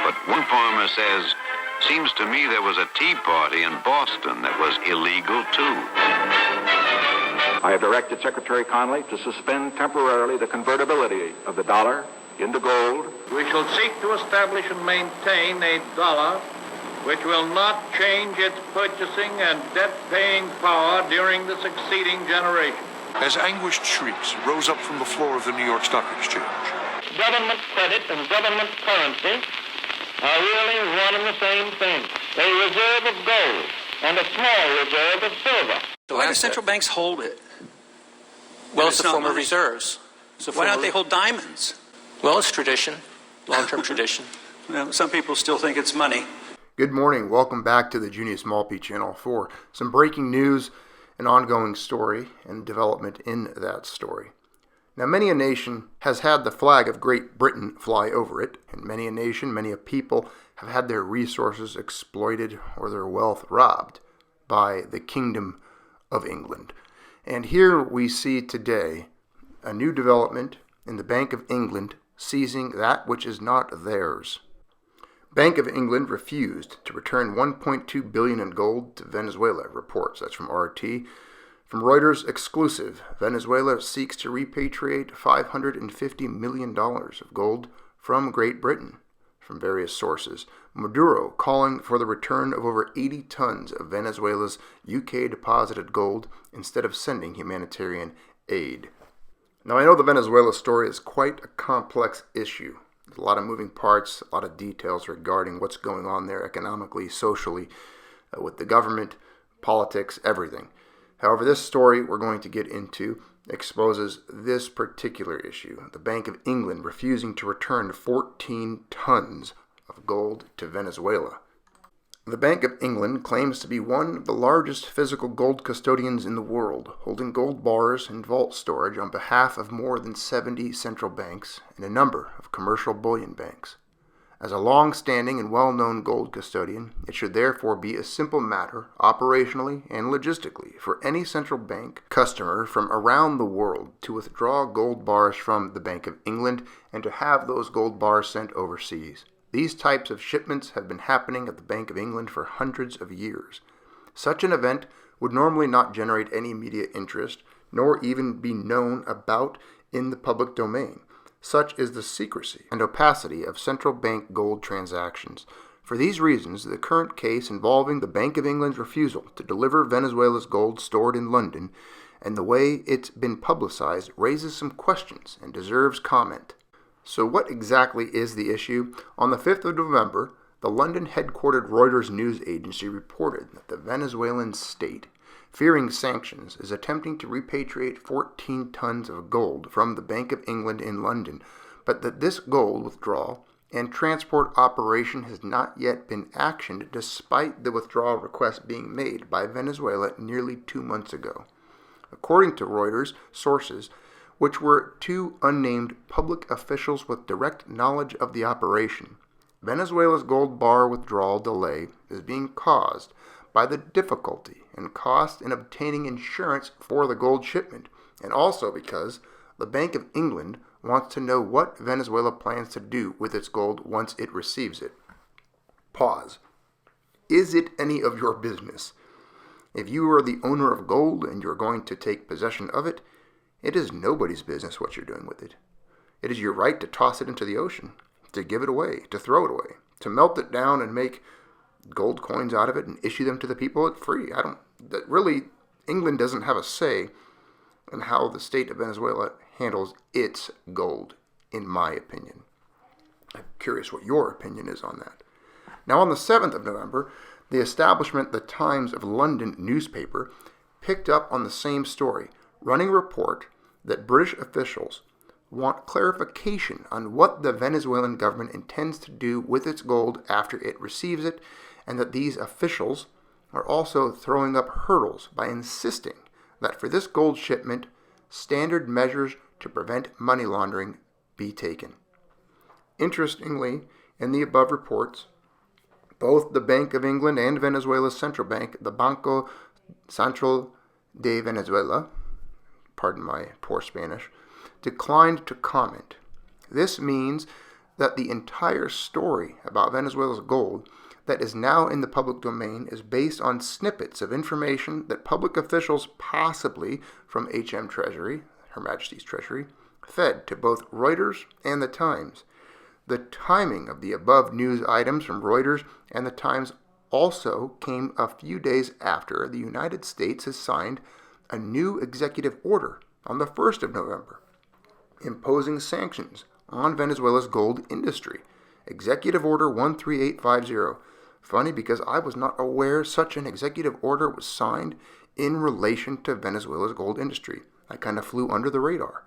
But one farmer says, seems to me there was a tea party in Boston that was illegal too. I have directed Secretary Connally to suspend temporarily the convertibility of the dollar into gold. We shall seek to establish and maintain a dollar which will not change its purchasing and debt-paying power during the succeeding generation. As anguished shrieks rose up from the floor of the New York Stock Exchange. Government credit and government currency are really one and the same thing. A reserve of gold and a small reserve of silver. Why do central banks hold it? Well, it's a form of reserves. Why don't they hold diamonds? Well, it's tradition, long-term tradition. Well, some people still think it's money. Good morning. Welcome back to the Junius Maltby channel for some breaking news, an ongoing story, and development in that story. Now, many a nation has had the flag of Great Britain fly over it, and many a nation, many a people have had their resources exploited or their wealth robbed by the Kingdom of England. And here we see today a new development in the Bank of England seizing that which is not theirs. Bank of England refused to return $1.2 billion in gold to Venezuela, reports. That's from RT. From Reuters exclusive, Venezuela seeks to repatriate $550 million of gold from Great Britain, from various sources. Maduro calling for the return of over 80 tons of Venezuela's UK-deposited gold instead of sending humanitarian aid. Now, I know the Venezuela story is quite a complex issue. There's a lot of moving parts, a lot of details regarding what's going on there economically, socially, with the government, politics, everything. However, this story we're going to get into exposes this particular issue, the Bank of England refusing to return 14 tons of gold to Venezuela. The Bank of England claims to be one of the largest physical gold custodians in the world, holding gold bars and vault storage on behalf of more than 70 central banks and a number of commercial bullion banks. As a long-standing and well-known gold custodian, it should therefore be a simple matter, operationally and logistically, for any central bank customer from around the world to withdraw gold bars from the Bank of England and to have those gold bars sent overseas. These types of shipments have been happening at the Bank of England for hundreds of years. Such an event would normally not generate any media interest, nor even be known about in the public domain. Such is the secrecy and opacity of central bank gold transactions. For these reasons, the current case involving the Bank of England's refusal to deliver Venezuela's gold stored in London and the way it's been publicized raises some questions and deserves comment. So what exactly is the issue? On the 5th of November, the London-headquartered Reuters news agency reported that the Venezuelan state, fearing sanctions, is attempting to repatriate 14 tons of gold from the Bank of England in London, but that this gold withdrawal and transport operation has not yet been actioned despite the withdrawal request being made by Venezuela nearly 2 months ago. According to Reuters sources, which were two unnamed public officials with direct knowledge of the operation, Venezuela's gold bar withdrawal delay is being caused by the difficulty and cost in obtaining insurance for the gold shipment, and also because the Bank of England wants to know what Venezuela plans to do with its gold once it receives it. Pause. Is it any of your business? If you are the owner of gold and you're going to take possession of it, it is nobody's business what you're doing with it. It is your right to toss it into the ocean, to give it away, to throw it away, to melt it down and make gold coins out of it and issue them to the people free. England doesn't have a say in how the state of Venezuela handles its gold, in my opinion. I'm curious what your opinion is on that. Now, on the 7th of November, the establishment The Times of London newspaper picked up on the same story, running a report that British officials want clarification on what the Venezuelan government intends to do with its gold after it receives it, and that these officials are also throwing up hurdles by insisting that for this gold shipment, standard measures to prevent money laundering be taken. Interestingly, in the above reports, both the Bank of England and Venezuela's central bank, the Banco Central de Venezuela, pardon my poor Spanish, declined to comment. This means that the entire story about Venezuela's gold that is now in the public domain is based on snippets of information that public officials, possibly from HM Treasury, Her Majesty's Treasury, fed to both Reuters and the Times. The timing of the above news items from Reuters and the Times also came a few days after the United States has signed a new executive order on the 1st of November, imposing sanctions on Venezuela's gold industry. Executive Order 13850. Funny, because I was not aware such an executive order was signed in relation to Venezuela's gold industry. I kind of flew under the radar.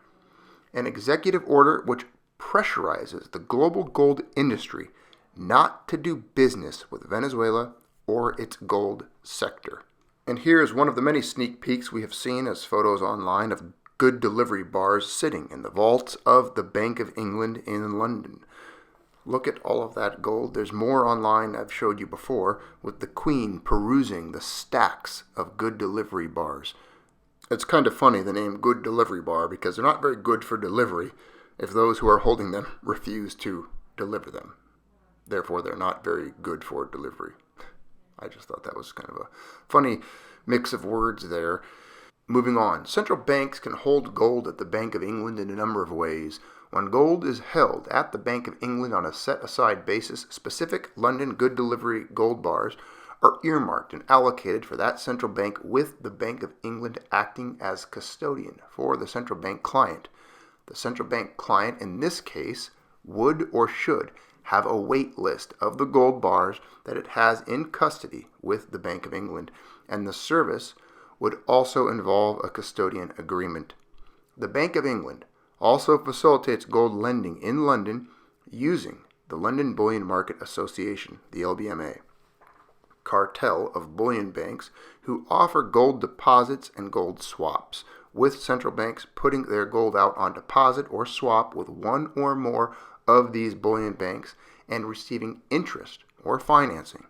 An executive order which pressurizes the global gold industry not to do business with Venezuela or its gold sector. And here is one of the many sneak peeks we have seen as photos online of good delivery bars sitting in the vaults of the Bank of England in London. Look at all of that gold. There's more online I've showed you before, with the Queen perusing the stacks of good delivery bars. It's kind of funny, the name Good Delivery Bar, because they're not very good for delivery if those who are holding them refuse to deliver them. Therefore, they're not very good for delivery. I just thought that was kind of a funny mix of words there. Moving on, central banks can hold gold at the Bank of England in a number of ways. When gold is held at the Bank of England on a set-aside basis, specific London good delivery gold bars are earmarked and allocated for that central bank, with the Bank of England acting as custodian for the central bank client. The central bank client in this case would or should have a wait list of the gold bars that it has in custody with the Bank of England, and the service would also involve a custodian agreement. The Bank of England also facilitates gold lending in London using the London Bullion Market Association, the LBMA, cartel of bullion banks who offer gold deposits and gold swaps, with central banks putting their gold out on deposit or swap with one or more of these bullion banks and receiving interest or financing.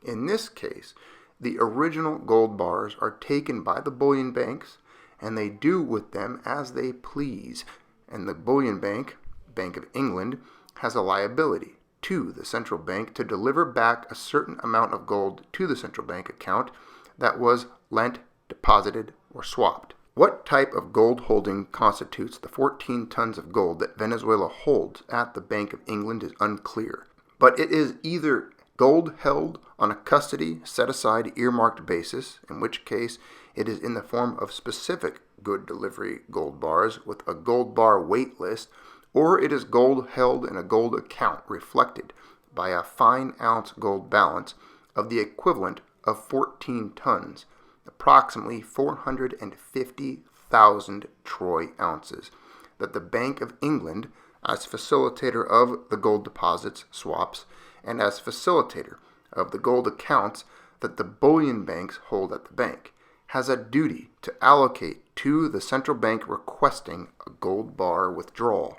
In this case, the original gold bars are taken by the bullion banks, and they do with them as they please, and the bullion bank, Bank of England, has a liability to the central bank to deliver back a certain amount of gold to the central bank account that was lent, deposited, or swapped. What type of gold holding constitutes the 14 tons of gold that Venezuela holds at the Bank of England is unclear, but it is either gold held on a custody, set-aside, earmarked basis, in which case it is in the form of specific good delivery gold bars with a gold bar wait list, or it is gold held in a gold account reflected by a fine ounce gold balance of the equivalent of 14 tons, approximately 450,000 troy ounces, that the Bank of England, as facilitator of the gold deposits, swaps, and as facilitator of the gold accounts that the bullion banks hold at the bank, has a duty to allocate to the central bank requesting a gold bar withdrawal.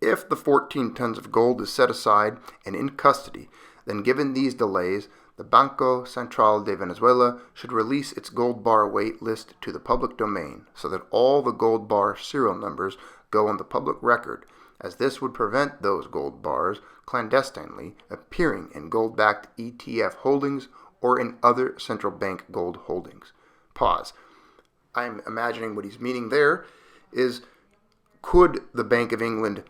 If the 14 tons of gold is set aside and in custody, then given these delays, the Banco Central de Venezuela should release its gold bar wait list to the public domain so that all the gold bar serial numbers go on the public record, as this would prevent those gold bars clandestinely appearing in gold-backed ETF holdings or in other central bank gold holdings. Pause. I'm imagining what he's meaning there is, could the Bank of England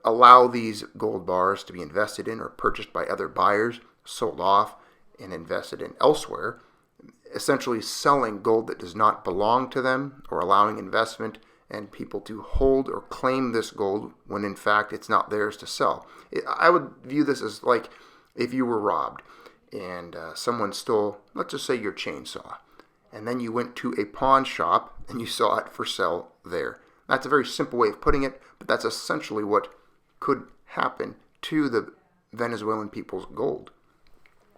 allow these gold bars to be invested in or purchased by other buyers, sold off, and invested in elsewhere, essentially selling gold that does not belong to them, or allowing investment and people to hold or claim this gold when in fact it's not theirs to sell. I would view this as like if you were robbed and someone stole, let's just say, your chainsaw, and then you went to a pawn shop and you saw it for sale there. That's a very simple way of putting it, but that's essentially what could happen to the Venezuelan people's gold.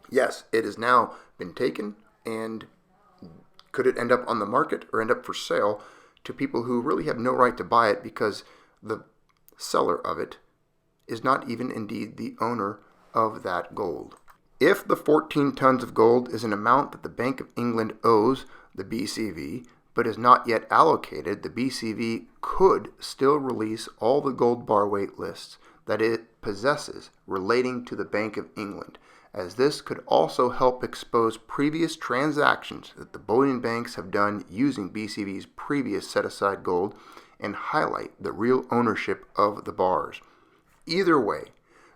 Yes, it has now been taken, and could it end up on the market or end up for sale to people who really have no right to buy it because the seller of it is not even indeed the owner of that gold. If the 14 tons of gold is an amount that the Bank of England owes the BCV, but is not yet allocated, the BCV could still release all the gold bar wait lists that it possesses relating to the Bank of England, as this could also help expose previous transactions that the bullion banks have done using BCV's previous set-aside gold and highlight the real ownership of the bars. Either way,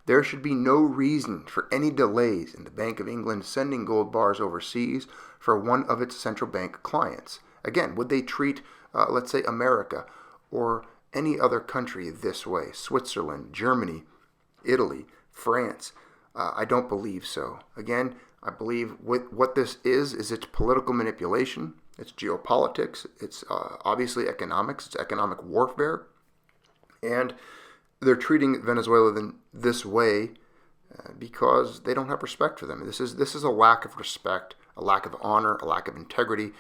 there should be no reason for any delays in the Bank of England sending gold bars overseas for one of its central bank clients. Again, would they treat, let's say, America or any other country this way? Switzerland, Germany, Italy, France? I don't believe so. Again, I believe what this is it's political manipulation, it's geopolitics, it's obviously economics, it's economic warfare, and they're treating Venezuela this way because they don't have respect for them. This is a lack of respect, a lack of honor, a lack of integrity,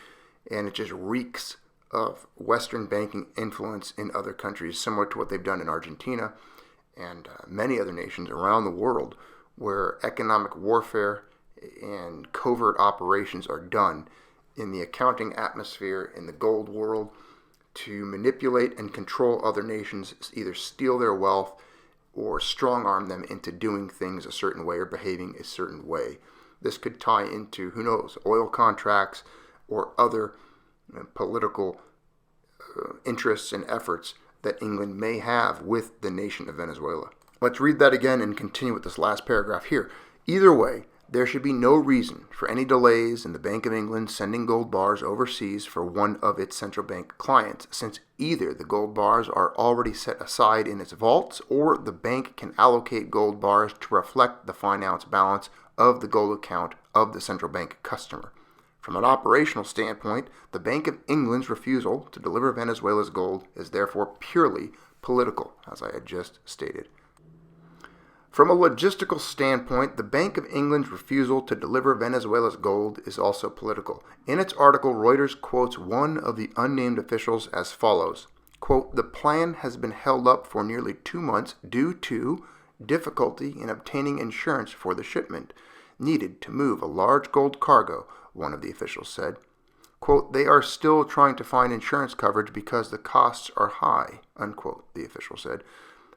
and it just reeks of Western banking influence in other countries, similar to what they've done in Argentina and many other nations around the world, where economic warfare and covert operations are done in the accounting atmosphere in the gold world to manipulate and control other nations, either steal their wealth or strong-arm them into doing things a certain way or behaving a certain way. This could tie into, who knows, oil contracts or other political interests and efforts that England may have with the nation of Venezuela. Let's read that again and continue with this last paragraph here. Either way, there should be no reason for any delays in the Bank of England sending gold bars overseas for one of its central bank clients, since either the gold bars are already set aside in its vaults or the bank can allocate gold bars to reflect the fine ounce balance of the gold account of the central bank customer. From an operational standpoint, the Bank of England's refusal to deliver Venezuela's gold is therefore purely political, as I had just stated. From a logistical standpoint, the Bank of England's refusal to deliver Venezuela's gold is also political. In its article, Reuters quotes one of the unnamed officials as follows, quote, "The plan has been held up for nearly 2 months due to difficulty in obtaining insurance for the shipment needed to move a large gold cargo," one of the officials said. Quote, "They are still trying to find insurance coverage because the costs are high," unquote, the official said.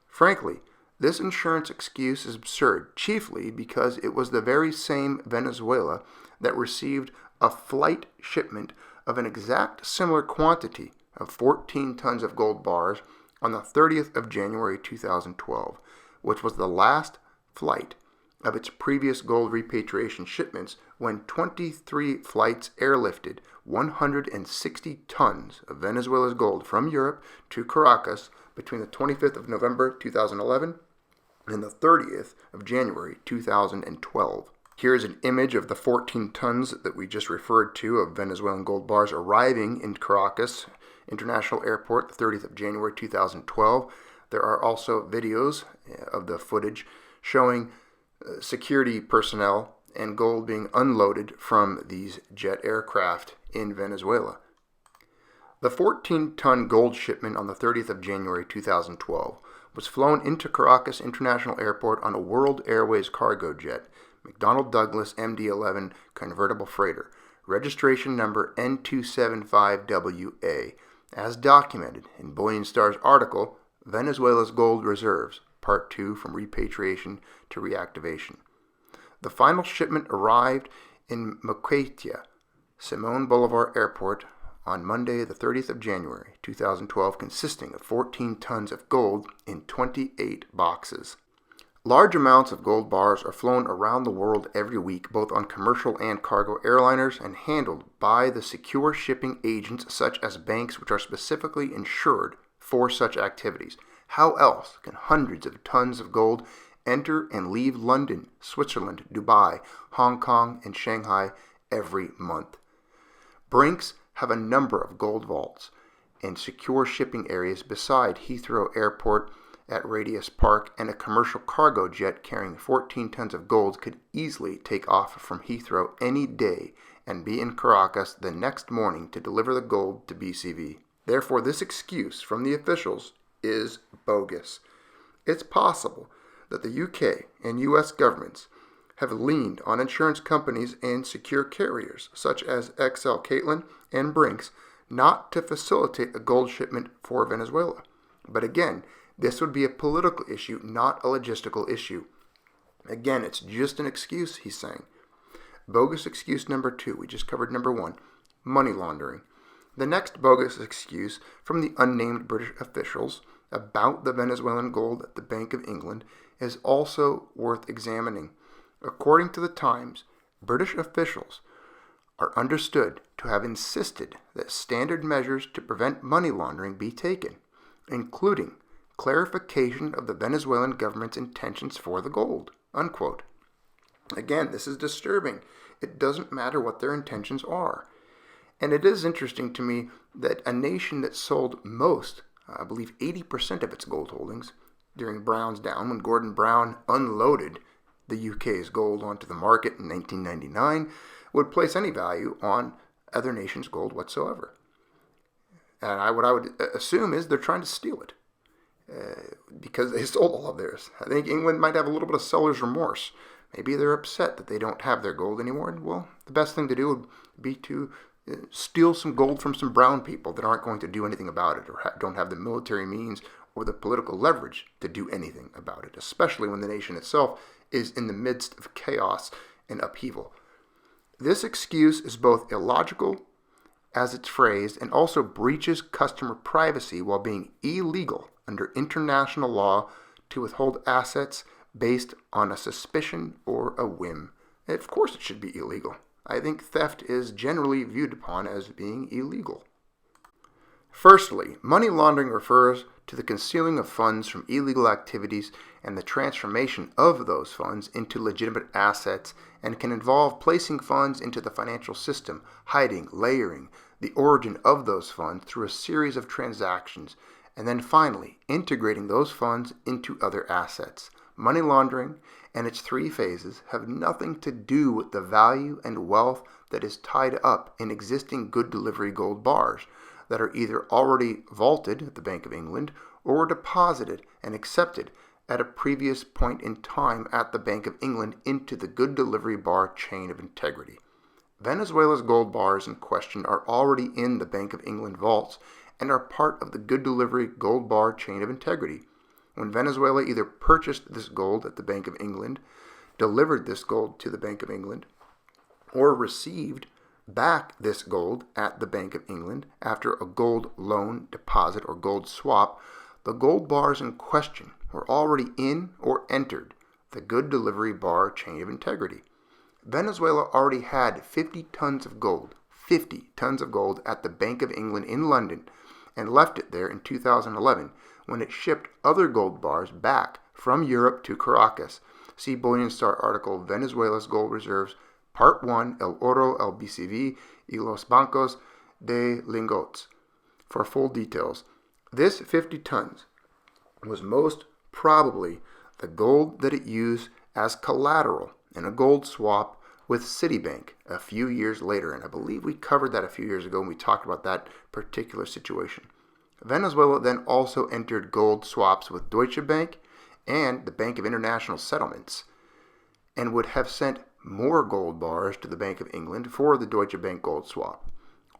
Frankly, this insurance excuse is absurd, chiefly because it was the very same Venezuela that received a flight shipment of an exact similar quantity of 14 tons of gold bars on the 30th of January 2012, which was the last flight of its previous gold repatriation shipments when 23 flights airlifted 160 tons of Venezuela's gold from Europe to Caracas between the 25th of November 2011 and the 30th of January 2012. Here is an image of the 14 tons that we just referred to of Venezuelan gold bars arriving in Caracas International Airport the 30th of January 2012. There are also videos of the footage showing security personnel and gold being unloaded from these jet aircraft in Venezuela. The 14-ton gold shipment on the 30th of January 2012 was flown into Caracas International Airport on a World Airways cargo jet, McDonnell Douglas MD-11 convertible freighter, registration number N275WA, as documented in Bullion Star's article, Venezuela's Gold Reserves, Part 2 from Repatriation to Reactivation. The final shipment arrived in Moqueta, Simon Bolivar Airport, on Monday, the 30th of January, 2012, consisting of 14 tons of gold in 28 boxes. Large amounts of gold bars are flown around the world every week, both on commercial and cargo airliners, and handled by the secure shipping agents such as banks which are specifically insured for such activities. How else can hundreds of tons of gold enter and leave London, Switzerland, Dubai, Hong Kong, and Shanghai every month? Brinks have a number of gold vaults and secure shipping areas beside Heathrow Airport at Radius Park, and a commercial cargo jet carrying 14 tons of gold could easily take off from Heathrow any day and be in Caracas the next morning to deliver the gold to BCV. Therefore, this excuse from the officials is bogus. It's possible that the UK and US governments have leaned on insurance companies and secure carriers such as XL Caitlin and Brinks not to facilitate a gold shipment for Venezuela. But again, This would be a political issue, not a logistical issue. Again, it's just an excuse, he's saying. Bogus excuse number 2. We just covered number 1, money laundering. The next bogus excuse from the unnamed British officials about the Venezuelan gold at the Bank of England is also worth examining. According to the Times, British officials are understood to have insisted that standard measures to prevent money laundering be taken, including clarification of the Venezuelan government's intentions for the gold, unquote. Again, this is disturbing. It doesn't matter what their intentions are. And it is interesting to me that a nation that sold most, I believe 80% of its gold holdings during Brown's down, when Gordon Brown unloaded the UK's gold onto the market in 1999, would place any value on other nations' gold whatsoever. And what I would assume is they're trying to steal it because they sold all of theirs. I think England might have a little bit of seller's remorse. Maybe they're upset that they don't have their gold anymore. Well, the best thing to do would be to steal some gold from some brown people that aren't going to do anything about it or don't have the military means or the political leverage to do anything about it, especially when the nation itself is in the midst of chaos and upheaval. This excuse is both illogical, as it's phrased, and also breaches customer privacy while being illegal under international law to withhold assets based on a suspicion or a whim. Of course it should be illegal. I think theft is generally viewed upon as being illegal. Firstly, money laundering refers to the concealing of funds from illegal activities and the transformation of those funds into legitimate assets, and can involve placing funds into the financial system, hiding, layering the origin of those funds through a series of transactions, and then finally integrating those funds into other assets. Money laundering and its 3 phases have nothing to do with the value and wealth that is tied up in existing good delivery gold bars that are either already vaulted at the Bank of England or deposited and accepted at a previous point in time at the Bank of England into the good delivery bar chain of integrity. Venezuela's gold bars in question are already in the Bank of England vaults and are part of the good delivery gold bar chain of integrity. When Venezuela either purchased this gold at the Bank of England, delivered this gold to the Bank of England, or received back this gold at the Bank of England after a gold loan, deposit, or gold swap, the gold bars in question were already in or entered the good delivery bar chain of integrity. Venezuela already had 50 tons of gold at the Bank of England in London and left it there in 2011 when it shipped other gold bars back from Europe to Caracas. See Bullion Star article, Venezuela's Gold Reserves, Part 1, El Oro, El BCV, y los Bancos de Lingotes, for full details. This 50 tons was most probably the gold that it used as collateral in a gold swap with Citibank a few years later, and I believe we covered that a few years ago when we talked about that particular situation. Venezuela then also entered gold swaps with Deutsche Bank and the Bank of International Settlements, and would have sent more gold bars to the Bank of England for the Deutsche Bank gold swap.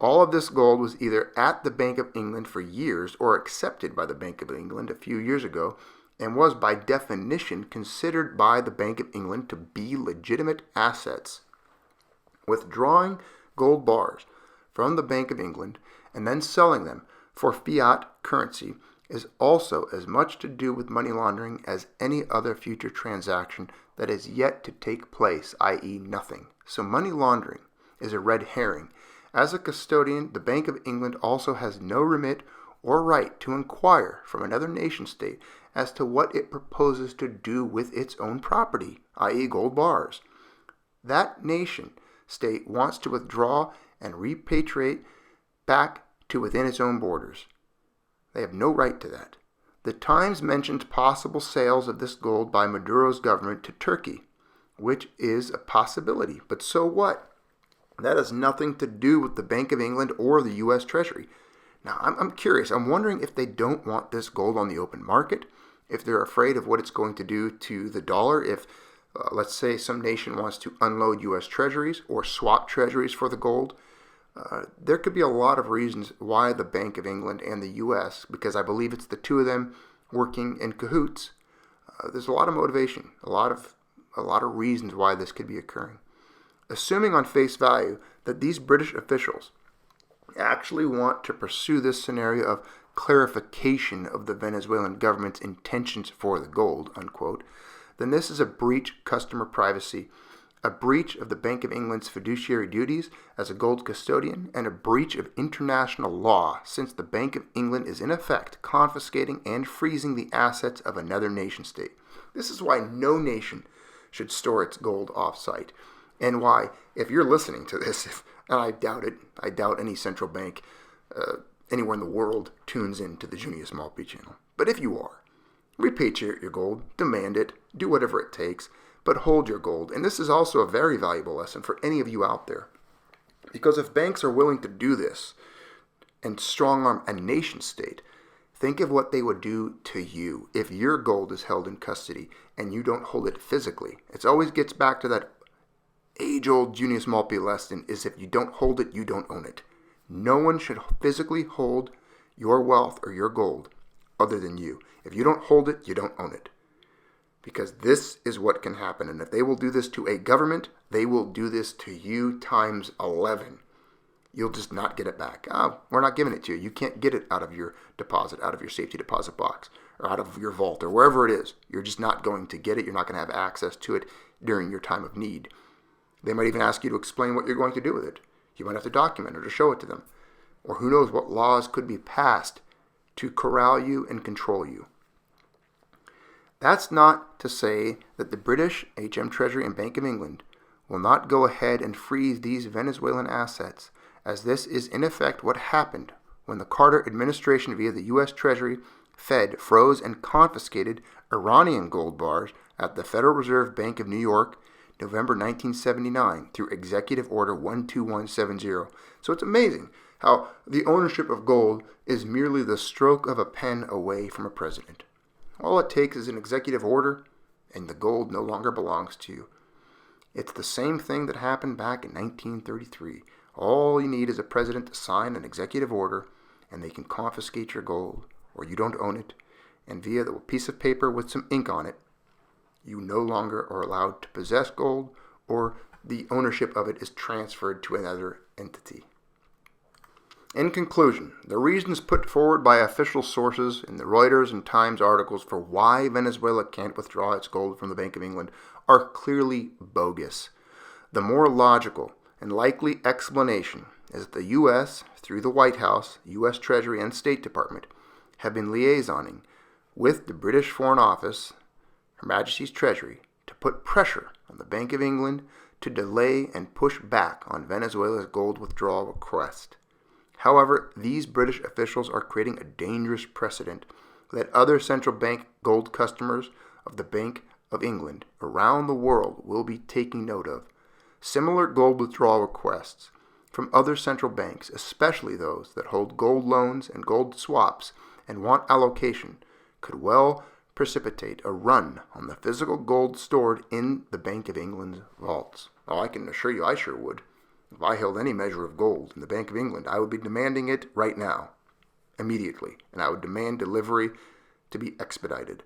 All of this gold was either at the Bank of England for years or accepted by the Bank of England a few years ago, and was by definition considered by the Bank of England to be legitimate assets. Withdrawing gold bars from the Bank of England and then selling them for fiat currency is also as much to do with money laundering as any other future transaction that is yet to take place, i.e. nothing. So money laundering is a red herring. As a custodian, the Bank of England also has no remit or right to inquire from another nation state as to what it proposes to do with its own property, i.e. gold bars. That nation state wants to withdraw and repatriate back to within its own borders. They have no right to that. The Times mentions possible sales of this gold by Maduro's government to Turkey, which is a possibility. But so what? That has nothing to do with the Bank of England or the U.S. Treasury. Now, I'm curious. I'm wondering if they don't want this gold on the open market, if they're afraid of what it's going to do to the dollar, if, let's say, some nation wants to unload U.S. Treasuries or swap Treasuries for the gold. There could be a lot of reasons why the Bank of England and the U.S., because I believe it's the two of them, working in cahoots, there's a lot of motivation, a lot of reasons why this could be occurring. Assuming on face value that these British officials actually want to pursue this scenario of clarification of the Venezuelan government's intentions for the gold, unquote, then this is a breach of customer privacy, a breach of the Bank of England's fiduciary duties as a gold custodian, and a breach of international law, since the Bank of England is in effect confiscating and freezing the assets of another nation-state. This is why no nation should store its gold off-site, and why, if you're listening to this, and I doubt it, I doubt any central bank anywhere in the world tunes in to the Junius Maltby channel. But if you are, repatriate your gold, demand it, do whatever it takes, but hold your gold. And this is also a very valuable lesson for any of you out there. Because if banks are willing to do this and strong-arm a nation-state, think of what they would do to you if your gold is held in custody and you don't hold it physically. It always gets back to that age-old Junius Maltby lesson, is if you don't hold it, you don't own it. No one should physically hold your wealth or your gold other than you. If you don't hold it, you don't own it. Because this is what can happen. And if they will do this to a government, they will do this to you times 11. You'll just not get it back. Oh, we're not giving it to you. You can't get it out of your deposit, out of your safety deposit box, or out of your vault, or wherever it is. You're just not going to get it. You're not going to have access to it during your time of need. They might even ask you to explain what you're going to do with it. You might have to document it or show it to them. Or who knows what laws could be passed to corral you and control you. That's not to say that the British, HM Treasury, and Bank of England will not go ahead and freeze these Venezuelan assets, as this is in effect what happened when the Carter administration via the U.S. Treasury, Fed, froze and confiscated Iranian gold bars at the Federal Reserve Bank of New York, November 1979, through Executive Order 12170. So it's amazing how the ownership of gold is merely the stroke of a pen away from a president. All it takes is an executive order, and the gold no longer belongs to you. It's the same thing that happened back in 1933. All you need is a president to sign an executive order, and they can confiscate your gold, or you don't own it, and via the piece of paper with some ink on it, you no longer are allowed to possess gold, or the ownership of it is transferred to another entity. In conclusion, the reasons put forward by official sources in the Reuters and Times articles for why Venezuela can't withdraw its gold from the Bank of England are clearly bogus. The more logical and likely explanation is that the U.S., through the White House, U.S. Treasury, and State Department, have been liaisoning with the British Foreign Office, Her Majesty's Treasury, to put pressure on the Bank of England to delay and push back on Venezuela's gold withdrawal request. However, these British officials are creating a dangerous precedent that other central bank gold customers of the Bank of England around the world will be taking note of. Similar gold withdrawal requests from other central banks, especially those that hold gold loans and gold swaps and want allocation, could well precipitate a run on the physical gold stored in the Bank of England's vaults. Oh, I can assure you I sure would. If I held any measure of gold in the Bank of England, I would be demanding it right now, immediately, and I would demand delivery to be expedited.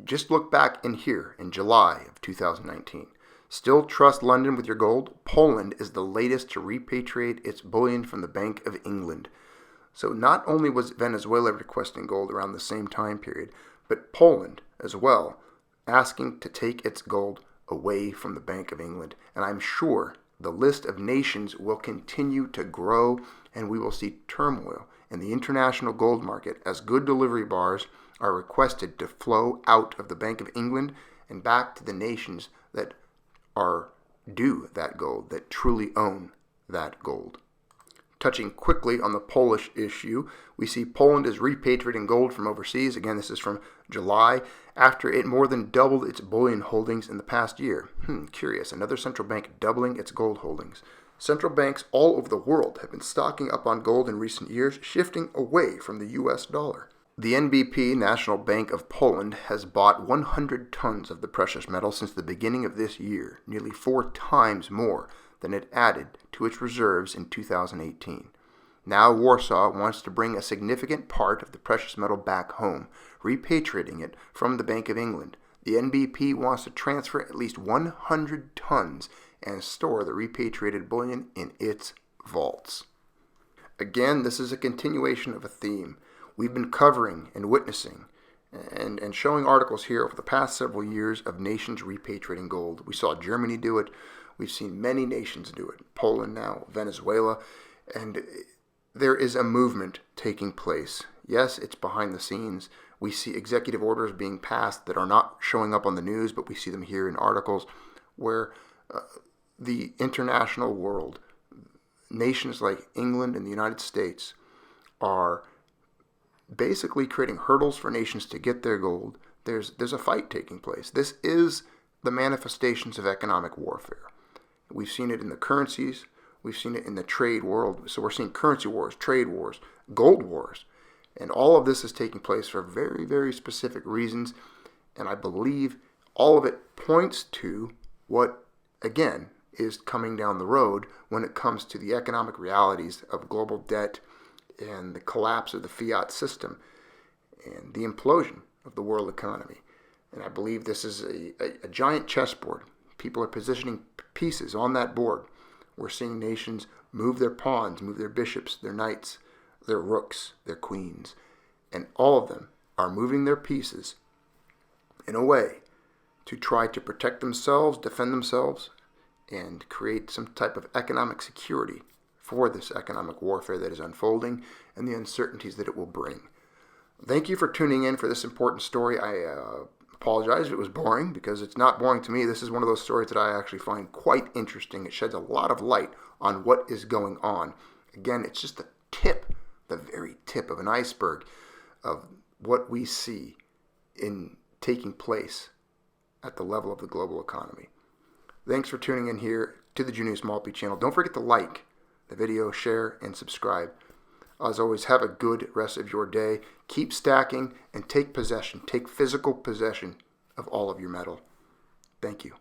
Just look back in here in July of 2019. Still trust London with your gold? Poland is the latest to repatriate its bullion from the Bank of England. So not only was Venezuela requesting gold around the same time period, but Poland as well, asking to take its gold away from the Bank of England. And I'm sure the list of nations will continue to grow, and we will see turmoil in the international gold market as good delivery bars are requested to flow out of the Bank of England and back to the nations that are due that gold, that truly own that gold. Touching quickly on the Polish issue, we see Poland is repatriating gold from overseas. Again, this is from July, after it more than doubled its bullion holdings in the past year. Curious, another central bank doubling its gold holdings. Central banks all over the world have been stocking up on gold in recent years, shifting away from the U.S. dollar. The NBP, National Bank of Poland, has bought 100 tons of the precious metal since the beginning of this year, nearly 4 times more than it added to its reserves in 2018. Now Warsaw wants to bring a significant part of the precious metal back home, repatriating it from the Bank of England. The NBP wants to transfer at least 100 tons and store the repatriated bullion in its vaults. Again, this is a continuation of a theme we've been covering and witnessing and showing articles here over the past several years of nations repatriating gold. We saw Germany do it. We've seen many nations do it. Poland now, Venezuela, and there is a movement taking place. Yes, it's behind the scenes. We see executive orders being passed that are not showing up on the news, but we see them here in articles where the international world, nations like England and the United States, are basically creating hurdles for nations to get their gold. There's a fight taking place. This is the manifestations of economic warfare. We've seen it in the currencies. We've seen it in the trade world. So we're seeing currency wars, trade wars, gold wars. And all of this is taking place for very, very specific reasons. And I believe all of it points to what, again, is coming down the road when it comes to the economic realities of global debt and the collapse of the fiat system and the implosion of the world economy. And I believe this is a giant chessboard. People are positioning pieces on that board. We're seeing nations move their pawns, move their bishops, their knights, their rooks, their queens. And all of them are moving their pieces in a way to try to protect themselves, defend themselves, and create some type of economic security for this economic warfare that is unfolding and the uncertainties that it will bring. Thank you for tuning in for this important story. I apologize if it was boring, because it's not boring to me. This is one of those stories that I actually find quite interesting. It sheds a lot of light on what is going on. Again, it's just the tip, the very tip of an iceberg of what we see in taking place at the level of the global economy. Thanks for tuning in here to the Junius Maltby channel. Don't forget to like the video, share, and subscribe. As always, have a good rest of your day. Keep stacking and take possession. Take physical possession of all of your metal. Thank you.